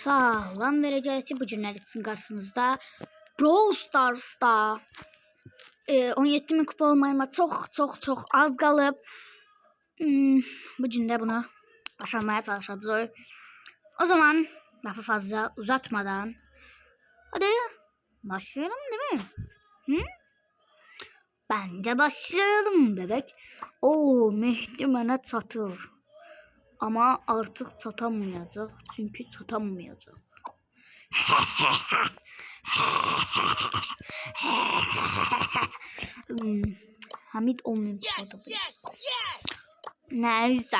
Sağlam vereceğiz bu günlerin karşınızda. Brawl Stars'ta 17.000 kupa olmayıma çok az kalıp bugün de bunu başarmaya çalışacağız. O zaman lafı fazla uzatmadan hadi başlayalım değil mi? Hı? Bence başlayalım bebek. O Mehdi bana çatır. Ama artık çatamayacak. Çünkü çatamayacak. Hamid olmuyor. Yes. Neyse.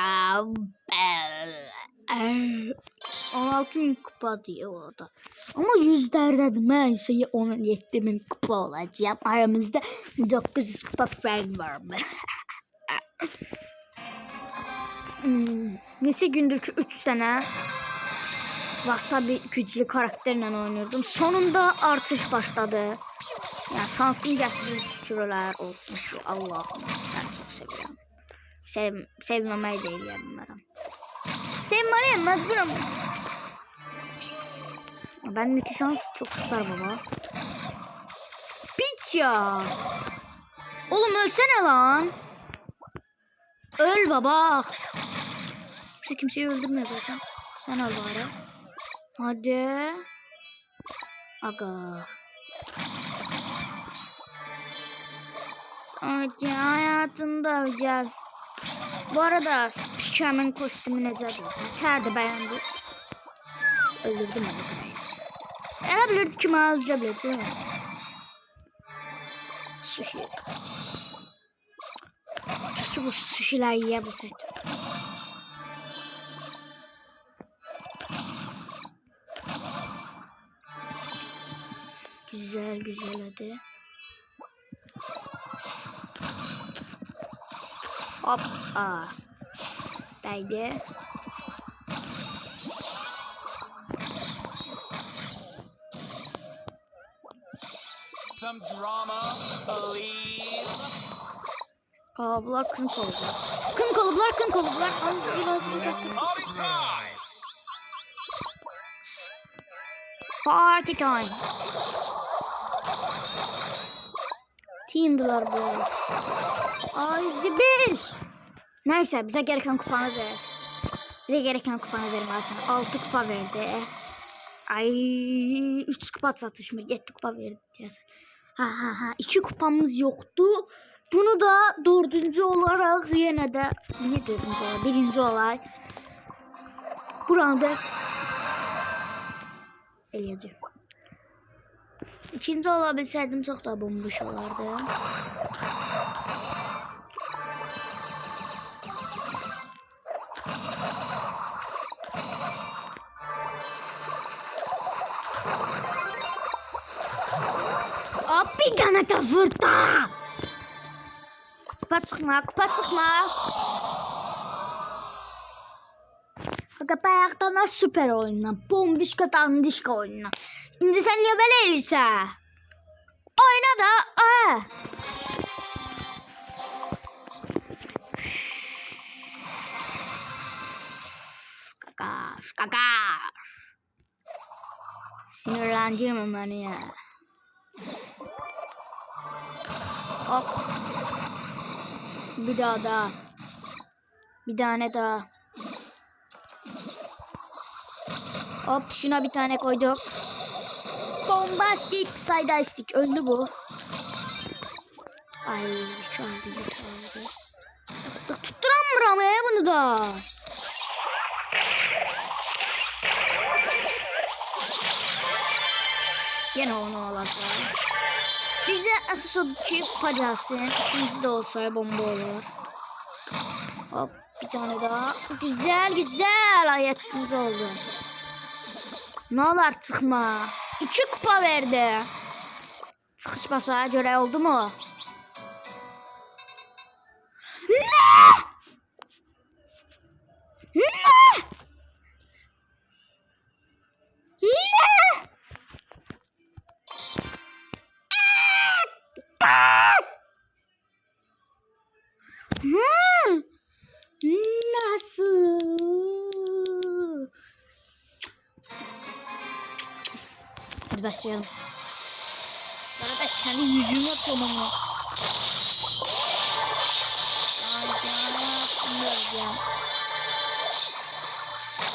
16.000 kupa diyor orada. Ama yüzlerdedim. Neyse 17.000 kupa olacağım. Aramızda 900 kupa fark var mı? Neçə gündür ki 3 sene bir güçlü karakterle oynuyordum. Sonunda artış başladı. Yani şansın gətirir şükürler olsun ki Allah'ım ben çok seviyorum. Sevməməyi de eləyəm bunlara. Sevməliyim, məcburum. Bendeki şans çok kısar baba. Piç ya. Oğlum ölsene lan. Öl baba. Kimseyi öldürmüyor zaten. Sen öl bari. Hadi. Aga. Sonraki hayatında gel. Bu arada Spikerman kostümü necədir? Nerede beğendi? Öldürdüm onu. Elə bilirdi ki, mənə öldürə bilirdi. Sushi. Sushi bu sushiler yiyə bu set. Güzel hadi. Hop. Değdi. Some drama, believe. Bunlar kın kalıplar. Kın kalıplar. Party time. Team'dılar bu. Ay zibil. Neyse bize gereken kupanı ver. Bize gereken kupanı verim aslında. 6 kupa verdi. Ay 3 kupa satışmır. 7 kupa verdi. Ha 2 kupamız yoktu. Bunu da 4. olarak yine de niye 4. olarak 1. olarak burada eləyəcəm. 2. olabilseydim çok daha bomboş olardı. Hop bir tane de vurdu. Kupa çıkma. Aga ayaktan süper oyna. Bombişka dandişka oyna. Şimdi sen niye böyle elise? Oyna da. Kaka. Sinirlendirme beni ya. Hop. Bir daha. Bir tane daha. Hop şuna bir tane koyduk. Bombastik sideistik öldü bu. Ay çaldı. Tutturamıyorum ya bunu da. Yine onu alacağım. Bize asıl o ki pacasın. İkinci de olsa bomba olur. Hop bir tane daha. Güzel ayetimiz oldu. Ne olur artık mı? 2 kupa verdi. Sıkışmasa göre oldu mu? Nasıl? Hadi başlayalım. Arada kendi yüzüme konumu.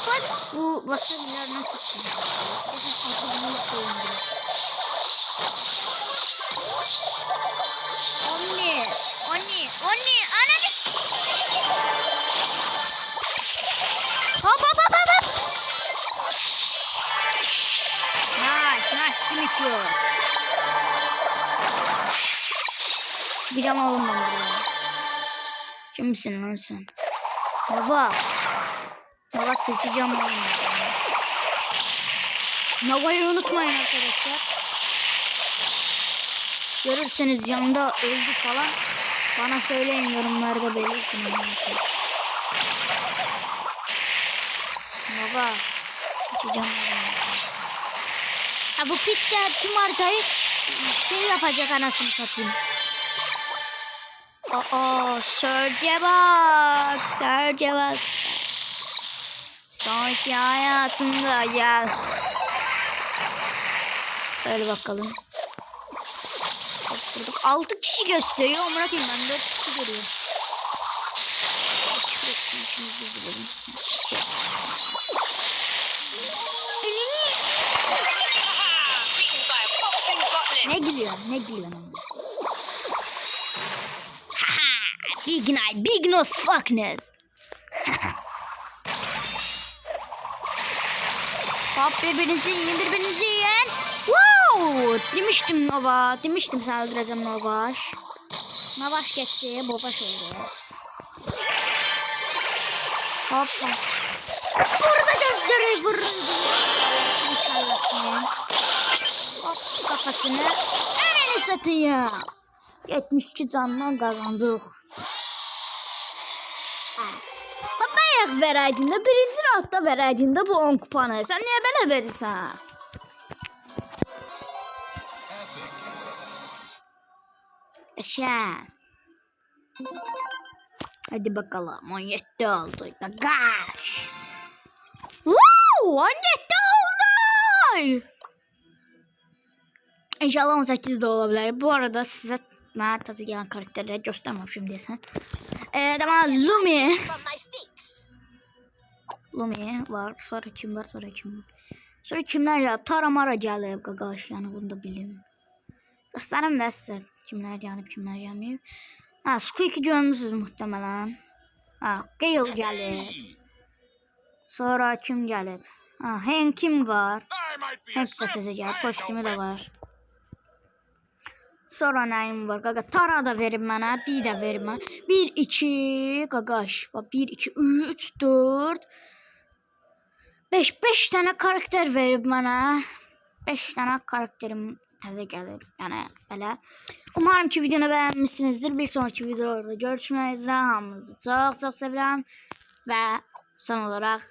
Bak bu başka bir yer nasıl çıkıyor? Anne, ananı. Hop. Nice, kim içiyor? Gideceğim oğlum ben buraya. Kimsin lan sen? Baba seçeceğim oğlum. Nova'yı unutmayın arkadaşlar. Görürseniz yanında öldü falan. Bana söyleyin yorumlarda belirtin. Nova seçeceğim oğlum. Ha bu pitler tüm haritayı şey yapacak anasını satayım. Surge'e bak. Sonraki hayatında gel. Söyle bakalım. 6 kişi gösteriyor. Amına koyayım ben 4 kişi görüyor. Ne gülüyor? Big night, big nose fuckness. Hop birbirinizi yiyin. Wow! Demiştim sana öldüreceğim Novaş. Novaş geçti, Bobaş oldu. Hoppa. Burada gözleri vuruldu. Hop kafasını. Nereni satıyor? 72 candan kazandık. Bayaq verəydin də, birinci rahatda verəydin də bu 10 kupanı. Sən niyə belə verirsən? Eşen. Hadi bakalım 17 oldu. Gaş. Wow, 17 oldu. İnşallah 18 de olabilir. Bu arada size ben tadı gelen karakterleri göstermemişim diyesen. Tamam Lumi var. Sonra kim var? Sonra kimler ya? Taramara gelip gagaş yani bunu da bilin. Gösterim de size kimler gelip kimler gelmeyip. Ha Squeak'i görmüşsünüz muhtemelen. Ha Gale gelip. Sonra kim gelip? Ha Hank'im var. Hank de size gelip. Kostümü de var. Sonra neyim var? Gaga Tara da verin bana. Bir de verin bana. 1, 2 gagaş. 1, 2, 3, 4 5 tane karakter verin bana. 5 tane karakterim təzə gəlir. Yəni belə. Umarım ki videonu beğenmişsinizdir. Bir sonraki videolarda görüşmək üzrə. Hamınızı çox sevirəm və son olaraq